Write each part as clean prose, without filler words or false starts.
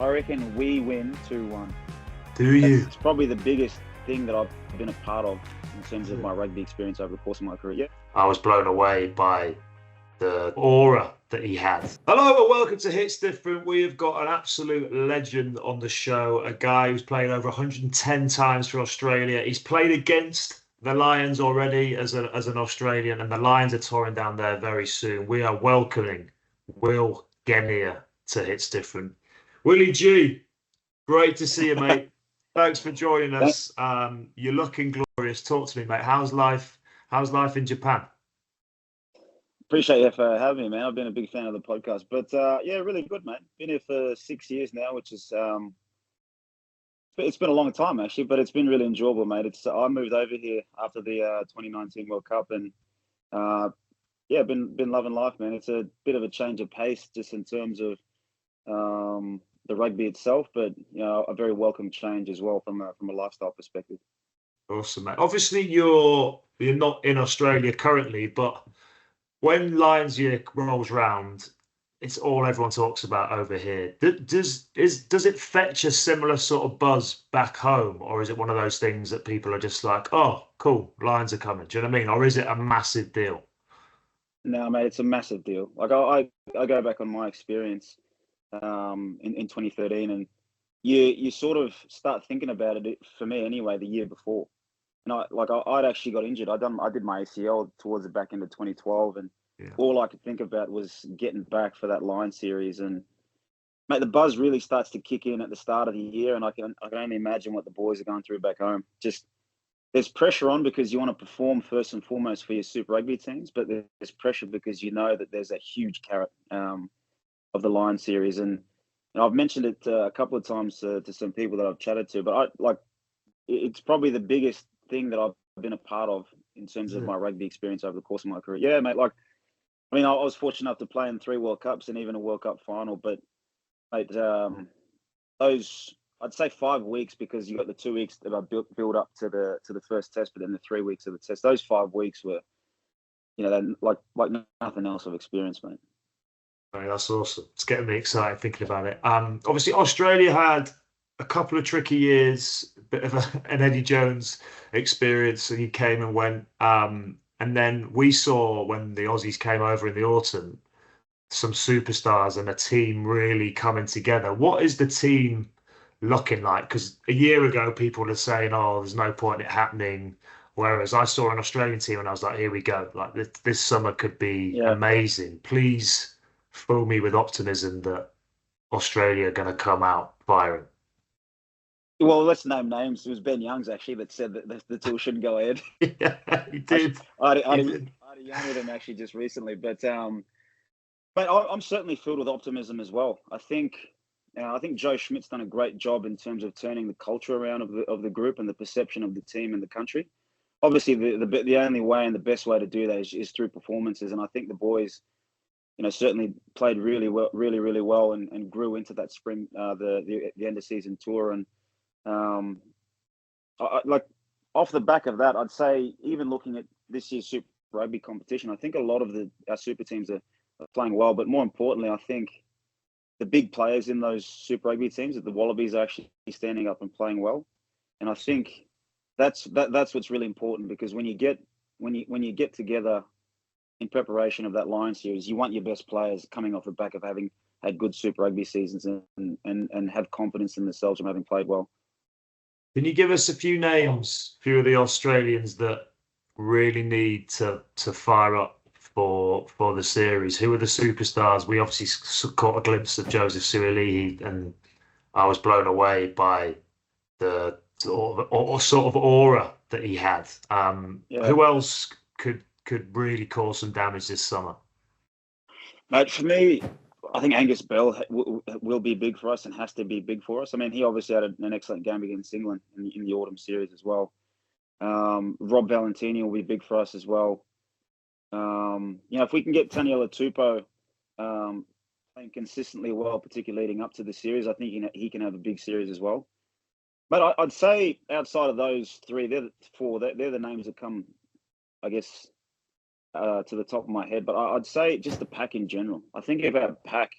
I reckon we win 2-1. Do you? It's probably the biggest thing that I've been a part of in terms of my rugby experience over the course of my career. Yeah. I was blown away by the aura that he had. Hello and welcome to Hits Different. We have got an absolute legend on the show, a guy who's played over 110 times for Australia. He's played against the Lions already as an Australian, and the Lions are touring down there very soon. We are welcoming Will Genia to Hits Different. Willie G, great to see you, mate. Thanks for joining us. You're looking glorious. Talk to me, mate. How's life? How's life in Japan? Appreciate you for having me, man. I've been a big fan of the podcast, but yeah, really good, mate. Been here for 6 years now, which is it's been a long time actually, but it's been really enjoyable, mate. I moved over here after the 2019 World Cup, and yeah, been loving life, man. It's a bit of a change of pace just in terms of the rugby itself, but you know, a very welcome change as well from a lifestyle perspective. Awesome, mate. Obviously, you're not in Australia currently, but when Lions Year rolls round, it's all everyone talks about over here. Does it fetch a similar sort of buzz back home, or is it one of those things that people are just like, oh, cool, Lions are coming? Do you know what I mean? Or is it a massive deal? No, mate, it's a massive deal. Like I go back on my experience in 2013, and you sort of start thinking about it, for me anyway, the year before. And I'd actually got injured. I did my ACL towards the back end of 2012, and all I could think about was getting back for that line series. And mate, the buzz really starts to kick in at the start of the year, and I can only imagine what the boys are going through back home. Just there's pressure on because you want to perform first and foremost for your Super Rugby teams, but there's pressure because you know that there's a huge carrot of the line series, and I've mentioned it a couple of times to some people that I've chatted to, but it's probably the biggest thing that I've been a part of in terms of my rugby experience over the course of my career. Yeah, mate. I was fortunate enough to play in 3 World Cups and even a World Cup final, but mate, those I'd say 5 weeks, because you got the 2 weeks that I build up to the first test, but then the 3 weeks of the test. Those 5 weeks were, you know, like nothing else I've experienced, mate. Right, that's awesome. It's getting me excited thinking about it. Obviously, Australia had a couple of tricky years, a bit of an Eddie Jones experience, and he came and went. And then we saw when the Aussies came over in the autumn, some superstars and a team really coming together. What is the team looking like? Because a year ago, people were saying, "Oh, there's no point in it happening." Whereas I saw an Australian team and I was like, "Here we go! Like this summer could be amazing." Please fill me with optimism that Australia are going to come out firing. Well, let's name names. It was Ben Youngs actually that said that the tour shouldn't go ahead. Yeah, he did. I had a yarn with him actually just recently, but I'm certainly filled with optimism as well. I think Joe Schmidt's done a great job in terms of turning the culture around of the group and the perception of the team and the country. Obviously, the only way and the best way to do that is through performances, and I think the boys, you know, certainly played really well and grew into that spring the end of season tour. And off the back of that, I'd say even looking at this year's Super Rugby competition, I think a lot of our super teams are playing well, but more importantly, I think the big players in those Super Rugby teams, that the Wallabies are actually standing up and playing well. And I think that's what's really important, because when you get together in preparation of that Lion series, you want your best players coming off the back of having had good Super Rugby seasons and have confidence in themselves from having played well. Can you give us a few names, a few of the Australians that really need to fire up for the series? Who are the superstars? We obviously caught a glimpse of Joseph Suaalii, and I was blown away by the sort of aura that he had. Who else could really cause some damage this summer? Mate, for me, I think Angus Bell will be big for us and has to be big for us. I mean, he obviously had an excellent game against England in the autumn series as well. Rob Valentini will be big for us as well. You know, if we can get Taniela Tupou playing consistently well, particularly leading up to the series, I think he can have a big series as well. But I'd say outside of those three, they're the names that come, I guess, to the top of my head. But I'd say just the pack in general. I think about pack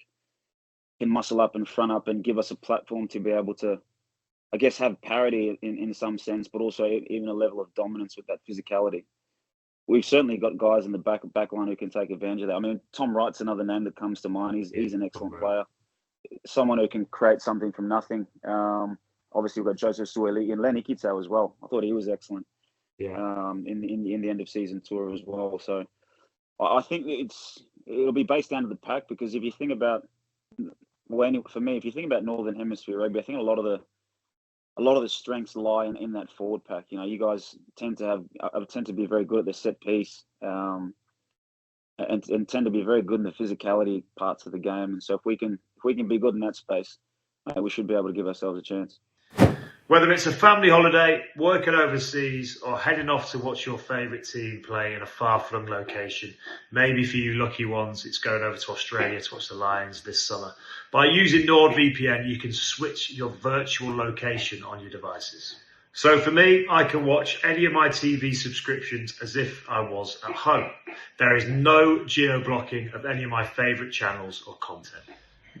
muscle up and front up and give us a platform to be able to, I guess, have parity in some sense, but also even a level of dominance with that physicality. We've certainly got guys in the back line who can take advantage of that. I mean, Tom Wright's another name that comes to mind. He's an excellent player, someone who can create something from nothing. Obviously, we've got Joseph Sueli and Lenny Kitso as well. I thought he was excellent. Yeah. In the end of season tour as well. So I think it'll be based down to the pack, because if you think about, for me, if you think about Northern Hemisphere rugby, I think a lot of the strengths lie in that forward pack. You know, you guys tend to be very good at the set piece, and tend to be very good in the physicality parts of the game. And so if we can be good in that space, we should be able to give ourselves a chance. Whether it's a family holiday, working overseas, or heading off to watch your favourite team play in a far-flung location, maybe for you lucky ones, it's going over to Australia to watch the Lions this summer. By using NordVPN, you can switch your virtual location on your devices. So for me, I can watch any of my TV subscriptions as if I was at home. There is no geo-blocking of any of my favourite channels or content.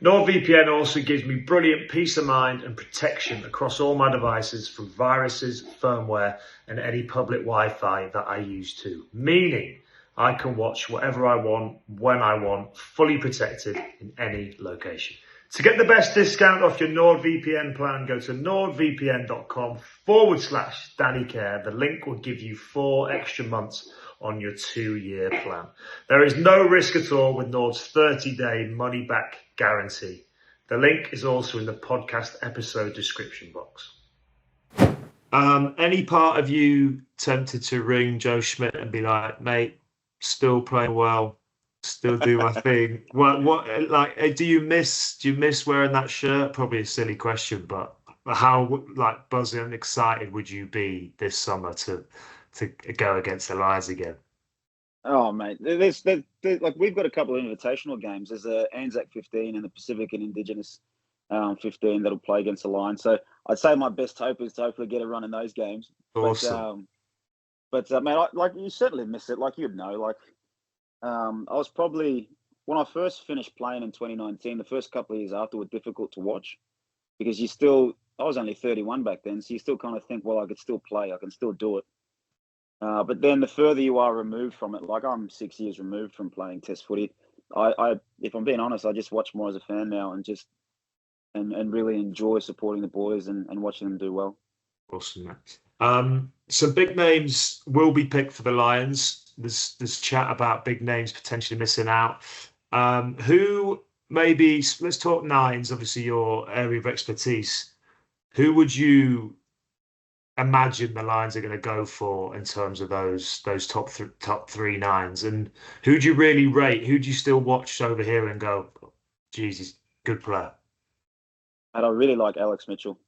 NordVPN also gives me brilliant peace of mind and protection across all my devices from viruses, firmware, and any public Wi-Fi that I use too. Meaning, I can watch whatever I want, when I want, fully protected in any location. To get the best discount off your NordVPN plan, go to nordvpn.com/DannyCare. The link will give you 4 extra months on your 2-year plan. There is no risk at all with Nord's 30-day money-back guarantee. The link is also in the podcast episode description box. Any part of you tempted to ring Joe Schmidt and be like, mate, still playing well, still do my thing? Do you miss wearing that shirt? Probably a silly question, but how buzzing and excited would you be this summer to go against the Lions again? Oh, mate, there's we've got a couple of invitational games. There's the Anzac 15 and the Pacific and Indigenous 15 that'll play against the Lions. So I'd say my best hope is to hopefully get a run in those games. Awesome. But man, you certainly miss it. Like, you'd know, I was probably, when I first finished playing in 2019, the first couple of years after were difficult to watch, because I was only 31 back then, so you still kind of think, well, I could still play, I can still do it. But then the further you are removed from it, like I'm 6 years removed from playing Test footy, if I'm being honest, I just watch more as a fan now and really enjoy supporting the boys and watching them do well. Awesome, mate. Some big names will be picked for the Lions. There's chat about big names potentially missing out. Who maybe, let's talk nines, obviously your area of expertise. Who would you imagine the Lions are going to go for in terms of those top 3 nines? And who do you really rate? Who do you still watch over here and go, geez, he's a good player? And I really like Alex Mitchell.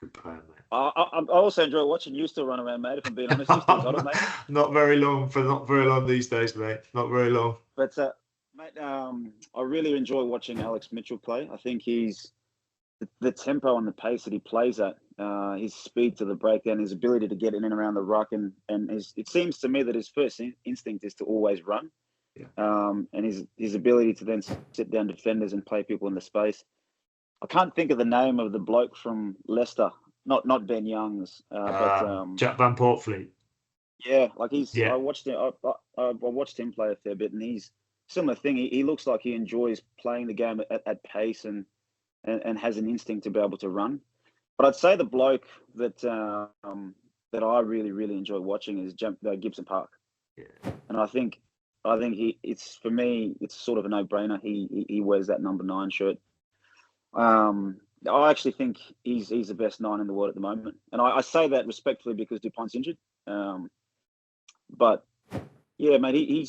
Good player, mate. I also enjoy watching you still run around, mate. If I'm being honest, you still got it, mate. Not very long these days, mate. Not very long. But mate, I really enjoy watching Alex Mitchell play. I think he's the tempo and the pace that he plays at, his speed to the breakdown, his ability to get in and around the ruck, and it seems to me that his first instinct is to always run. Yeah. And his ability to then sit down defenders and play people in the space. I can't think of the name of the bloke from Leicester, not Ben Youngs, but Jack Van Portfleet. Yeah, I watched him. I watched him play a fair bit, and he's similar thing. He looks like he enjoys playing the game at pace and has an instinct to be able to run. But I'd say the bloke that I really enjoy watching is Gibson Park. Yeah. And I think it's sort of a no-brainer. He wears that number 9 shirt. I actually think he's the best 9 in the world at the moment, and I say that respectfully because Dupont's injured. But yeah, mate, he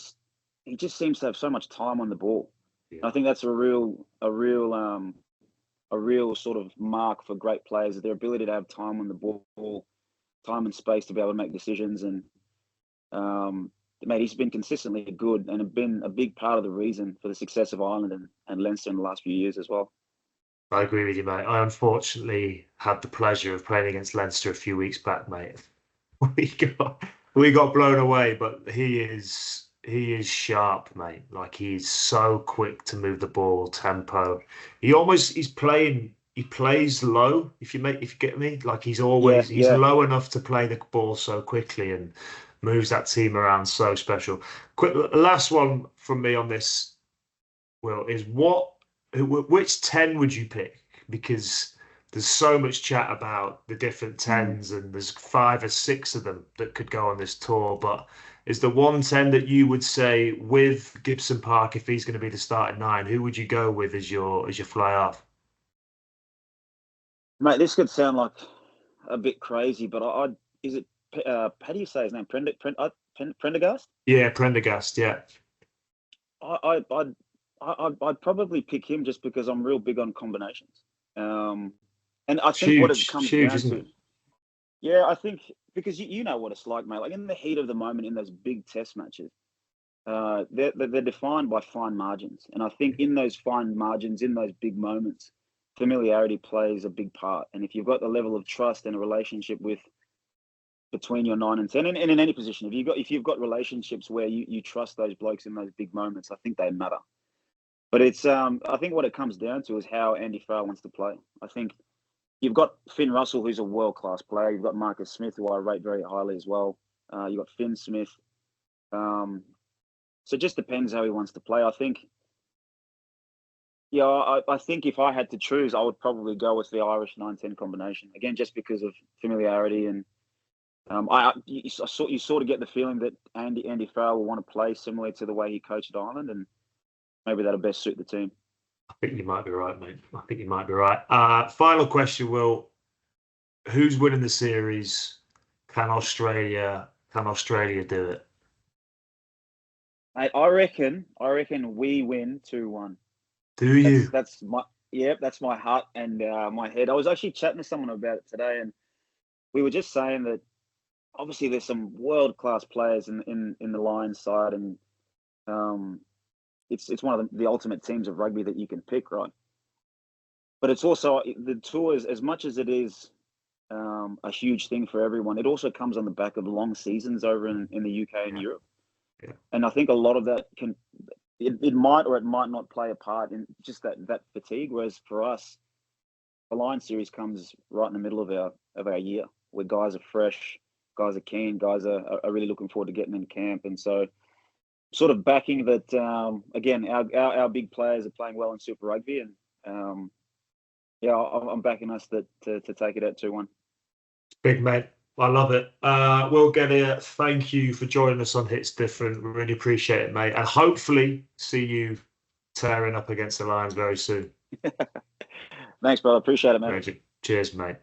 just seems to have so much time on the ball. Yeah. I think that's a real sort of mark for great players, their ability to have time on the ball, time and space to be able to make decisions. And mate, he's been consistently good and been a big part of the reason for the success of Ireland and Leinster in the last few years as well. I agree with you, mate. I unfortunately had the pleasure of playing against Leinster a few weeks back, mate. We got blown away, but he is he is sharp, mate. Like he's so quick to move the ball, tempo. He's playing. He plays low. If you get me, like Yeah, he's yeah. low enough to play the ball so quickly and moves that team around so special. Quick last one from me on this, Will, is which 10 would you pick? Because there's so much chat about the different Mm. tens, and there's 5 or 6 of them that could go on this tour. But is the 110 that you would say with Gibson Park, if he's going to be the starting 9, who would you go with as your fly half? Mate, this could sound like a bit crazy, but is it how do you say his name? Prendergast? Yeah, Prendergast. Yeah, I'd probably pick him just because I'm real big on combinations. Um, and I it's think what it huge. It's comes huge, down isn't to, it? yeah, I think because you know what it's like, mate. Like in the heat of the moment in those big test matches, they're defined by fine margins, and I think in those fine margins, in those big moments, familiarity plays a big part. And if you've got the level of trust and a relationship with between your 9 and 10, and in any position, if you've got relationships where you trust those blokes in those big moments, I think they matter. But it's I think what it comes down to is how Andy Farrell wants to play. I think you've got Finn Russell, who's a world class player. You've got Marcus Smith, who I rate very highly as well. You've got Finn Smith. Um, so it just depends how he wants to play. I think, yeah, I think if I had to choose, I would probably go with the Irish 9-10 combination again, just because of familiarity and you sort of get the feeling that Andy Farrell will want to play similar to the way he coached Ireland, and maybe that'll best suit the team. I think you might be right, mate. I think you might be right. Final question, Will. Who's winning the series? Can Australia do it? I reckon we win 2-1. Do That's you? that's my that's my heart and my head. I was actually chatting to someone about it today, and we were just saying that obviously there's some world class players in the Lions side, and um, it's one of the ultimate teams of rugby that you can pick, right? But it's also the tours, as much as it is a huge thing for everyone. It also comes on the back of long seasons over in the UK and Yeah, Europe, yeah. and I think a lot of that it might or it might not play a part in just that fatigue. Whereas for us, the Lions series comes right in the middle of our year, where guys are fresh, guys are keen, guys are really looking forward to getting in camp, and so sort of backing that. Again, our big players are playing well in Super Rugby, and yeah, I'm backing us to take it at 2-1. Big mate. I love it. Will Genia, thank you for joining us on Hits Different. We really appreciate it, mate. And hopefully see you tearing up against the Lions very soon. Thanks, brother. Appreciate it, mate. Magic. Cheers, mate.